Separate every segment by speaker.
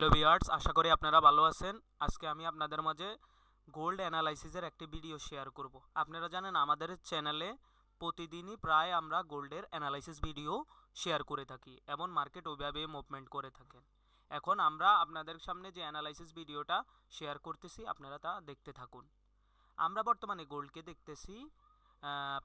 Speaker 1: Hello viewers, আশা করি আপনারা ভালো আছেন। আজকে আমি আপনাদের মাঝে গোল্ড অ্যানালাইসিসের একটি ভিডিও শেয়ার করব। আপনারা জানেন আমাদের চ্যানেলে প্রতিদিনই প্রায় আমরা গোল্ডের অ্যানালাইসিস ভিডিও শেয়ার করে থাকি এবং মার্কেট ওইভাবে মুভমেন্ট করে থাকেন। এখন আমরা আপনাদের সামনে যে অ্যানালাইসিস ভিডিওটা শেয়ার করতেছি আপনারা তা দেখতে থাকুন। আমরা বর্তমানে গোল্ডকে দেখতেছি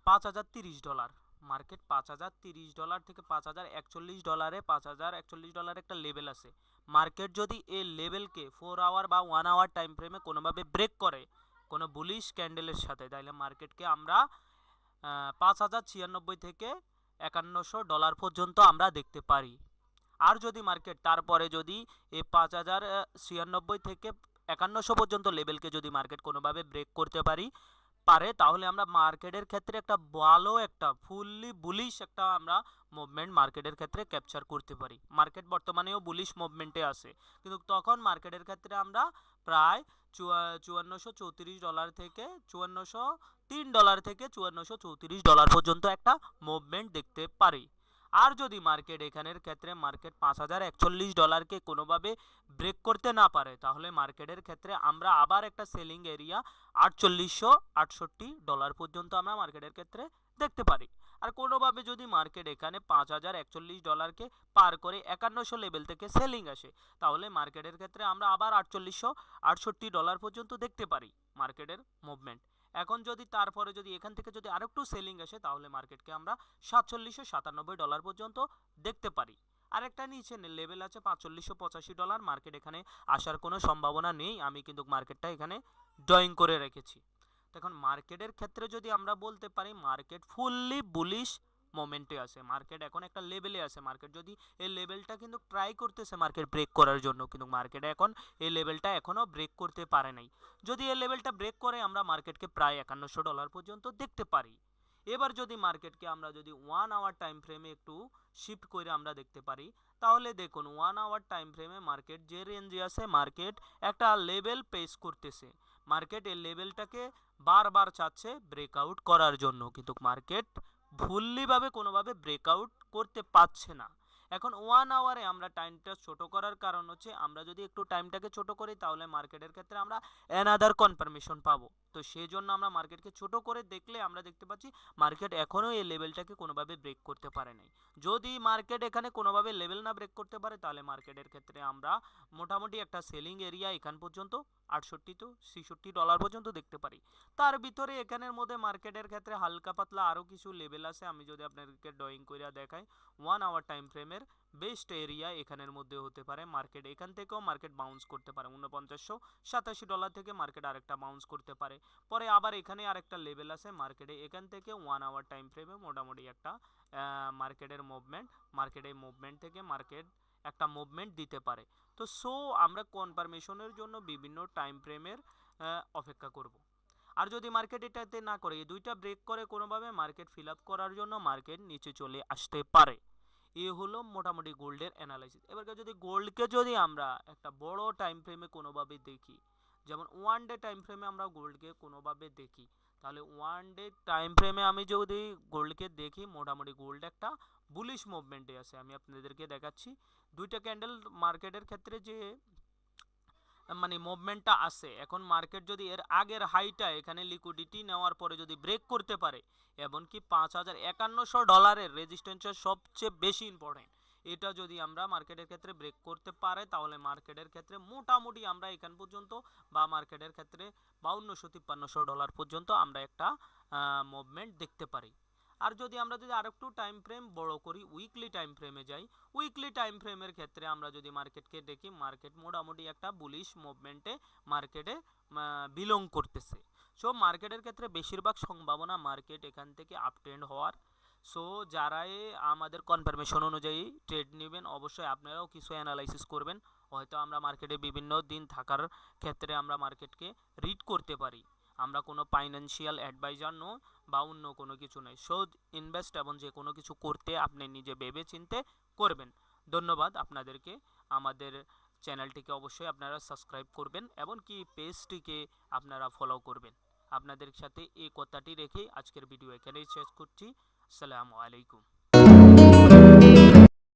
Speaker 1: $5,030। মার্কেট $5,030 থেকে $5,041, $5,041 একটা লেভেল আছে। মার্কেট যদি এই লেভেলকে 4 আওয়ার বা 1 আওয়ার টাইম ফ্রেমে কোনোভাবে ব্রেক করে কোনো বুলিশ ক্যান্ডেলের সাথে, তাহলে মার্কেটকে আমরা 5,096 থেকে $5,100 পর্যন্ত আমরা দেখতে পারি। আর যদি মার্কেট তারপরে যদি এই 5,096 থেকে 5,100 পর্যন্ত লেভেলকে যদি মার্কেট কোনোভাবে ব্রেক করতে পারে তাহলে আমরা মার্কেটের ক্ষেত্রে একটা ভালো একটা ফুললি বুলিশ একটা আমরা মুভমেন্ট মার্কেটের ক্ষেত্রে ক্যাপচার করতে পারি। মার্কেট বর্তমানেও বুলিশ মুভমেন্টে আছে, কিন্তু তখন মার্কেটের ক্ষেত্রে আমরা প্রায় $5,434 থেকে $5,403 থেকে $5,434 পর্যন্ত একটা মুভমেন্ট দেখতে পারি। আর যদি মার্কেট এখানের ক্ষেত্রে মার্কেট $5,041কে কোনোভাবে ব্রেক করতে না পারে তাহলে মার্কেটের ক্ষেত্রে আমরা আবার একটা সেলিং এরিয়া $4,868 পর্যন্ত আমরা মার্কেটের ক্ষেত্রে দেখতে পারি। আর কোনোভাবে যদি মার্কেট এখানে $5,041কে পার করে 5,100 লেভেল থেকে সেলিং আসে তাহলে মার্কেটের ক্ষেত্রে আমরা আবার $4,868 পর্যন্ত দেখতে পারি মার্কেটের মুভমেন্ট। এখন যদি তারপরে যদি এখান থেকে যদি আরেকটু সেলিং আসে তাহলে মার্কেটকে আমরা $4,797 পর্যন্ত দেখতে পারি। আরেকটা নিচে লেভেল আছে $4,585। মার্কেট এখানে আসার কোনো সম্ভাবনা নেই, আমি কিন্তু মার্কেটটা এখানে ড্রয়িং করে রেখেছি। এখন মার্কেটের ক্ষেত্রে যদি আমরা বলতে পারি মার্কেট ফুললি বুলিশ মোমেন্টে আছে। মার্কেট এখন একটা লেভেলে আছে। মার্কেট যদি এই লেভেলটা কিন্তু ট্রাই করতেছে মার্কেট ব্রেক করার জন্য, কিন্তু মার্কেট এখন এই লেভেলটা এখনও ব্রেক করতে পারে নাই। যদি এই লেভেলটা ব্রেক করে আমরা মার্কেটকে প্রায় $5,100 পর্যন্ত দেখতে পারি। এবার যদি মার্কেটকে আমরা যদি 1 আওয়ার টাইম ফ্রেমে একটু শিফট করে আমরা দেখতে পারি তাহলে দেখুন 1 আওয়ার টাইম ফ্রেমে মার্কেট যে রেঞ্জে আছে মার্কেট একটা লেভেল পেস করতেছে। মার্কেট এই লেভেলটাকে বারবার চাচ্ছে ব্রেকআউট করার জন্য, কিন্তু মার্কেট ফুললিভাবে কোনোভাবে ব্রেকআউট করতে পারছে না। এখন 1 আওয়ারে আমরা টাইমটা ছোট করার কারণ হচ্ছে আমরা যদি একটু টাইমটাকে ছোট করি তাহলে মার্কেটের ক্ষেত্রে আমরা অ্যানাদার কনফার্মেশন পাবো। তো সেই জন্য আমরা মার্কেটকে ছোট করে দেখলে আমরা দেখতে পাচ্ছি মার্কেট এখনও এই লেভেলটাকে কোনোভাবে ব্রেক করতে পারে নাই। যদি মার্কেট এখানে কোনোভাবে লেভেল না ব্রেক করতে পারে তাহলে মার্কেটের ক্ষেত্রে আমরা মোটামুটি একটা সেলিং এরিয়া এখান পর্যন্ত $68-66 পর্যন্ত দেখতে পারি। তার ভিতরে এখানের মধ্যে মার্কেটের ক্ষেত্রে হালকা পাতলা আরও কিছু লেভেল আছে, আমি যদি আপনাদেরকে ড্রয়িং করে দেখাই 1 আওয়ার টাইম ফ্রেমের বেস্ট এরিয়া এখানের মধ্যে হতে পারে। মার্কেট এখান থেকেও মার্কেট বাউন্স করতে পারে $4987 থেকে মার্কেট আরেকটা বাউন্স করতে পারে। পরে আবার এখানে আরেকটা লেভেল আছে মার্কেটে এখান থেকে 1 আওয়ার টাইম ফ্রেমে মোটামুটি একটা মার্কেটের মুভমেন্ট থেকে মার্কেট একটা মুভমেন্ট দিতে পারে। তো আমরা কনফার্মেশনের জন্য বিভিন্ন টাইম ফ্রেমের অপেক্ষা করব। আর যদি মার্কেট এটাতে না করে এই দুইটা ব্রেক করে কোনোভাবে মার্কেট ফিল আপ করার জন্য মার্কেট নিচে চলে আসতে পারে। এ হলো মোটামুটি গোল্ডের অ্যানালাইসিস। এবার যদি গোল্ডকে যদি আমরা একটা বড় টাইম ফ্রেমে কোনোভাবে দেখি, যেমন 1 ডে টাইম ফ্রেমে আমরা গোল্ডকে কোনোভাবে দেখি, তাহলে 1 ডে টাইম ফ্রেমে আমি যদি গোল্ডকে দেখি মোটামুটি গোল্ড একটা বুলিশ মুভমেন্টে আছে। আমি আপনাদেরকে দেখাচ্ছি দুইটা ক্যান্ডেল মার্কেটের ক্ষেত্রে যে মানে মুভমেন্টটা আছে। এখন মার্কেট যদি এর আগের হাইটা এখানে লিকুইডিটি নেওয়ার পরে যদি ব্রেক করতে পারে, এমনকি $5,151 রেজিস্ট্যান্সের সবচেয়ে বেশি ইম্পর্টেন্ট, এটা যদি আমরা মার্কেটের ক্ষেত্রে ব্রেক করতে পারে তাহলে মার্কেটের ক্ষেত্রে মোটামুটি আমরা এখান পর্যন্ত বা মার্কেটের ক্ষেত্রে $52,53 পর্যন্ত আমরা একটা মুভমেন্ট দেখতে পারি। আর যদি আমরা আরেকটু টাইম ফ্রেম বড় করি, উইকলি টাইম ফ্রেমে যাই, উইকলি টাইম ফ্রেমের ক্ষেত্রে আমরা যদি মার্কেটকে দেখি মার্কেট মোটামুটি একটা বুলিশ মুভমেন্টে মার্কেটে বিলং করতেছে। সো মার্কেটের ক্ষেত্রে বেশিরভাগ সম্ভাবনা মার্কেট এখান থেকে আপট্রেন্ড হওয়ার। সো যারাই আমাদের কনফার্মেশন অনুযায়ী ট্রেড নেবেন অবশ্যই আপনারাও কিছু অ্যানালাইসিস করবেন। হয়তো আমরা মার্কেটে বিভিন্ন দিন থাকার ক্ষেত্রে আমরা মার্কেটকে রিড করতে পারি। আমরা কোনো ফাইন্যান্সিয়াল অ্যাডভাইজার নই বা অন্য কোনো কিছু নয়। সো ইনভেস্ট এবং যে কোনো কিছু করতে আপনি নিজে ভেবে চিন্তে করবেন। ধন্যবাদ আপনাদেরকে। আমাদের চ্যানেলটিকে অবশ্যই আপনারা সাবস্ক্রাইব করবেন এবং কি পেজটিকে আপনারা ফলো করবেন। আপনাদের সাথে এই কথাটি রেখে আজকের ভিডিও এখানেই শেষ করছি। আসসালামু আলাইকুম।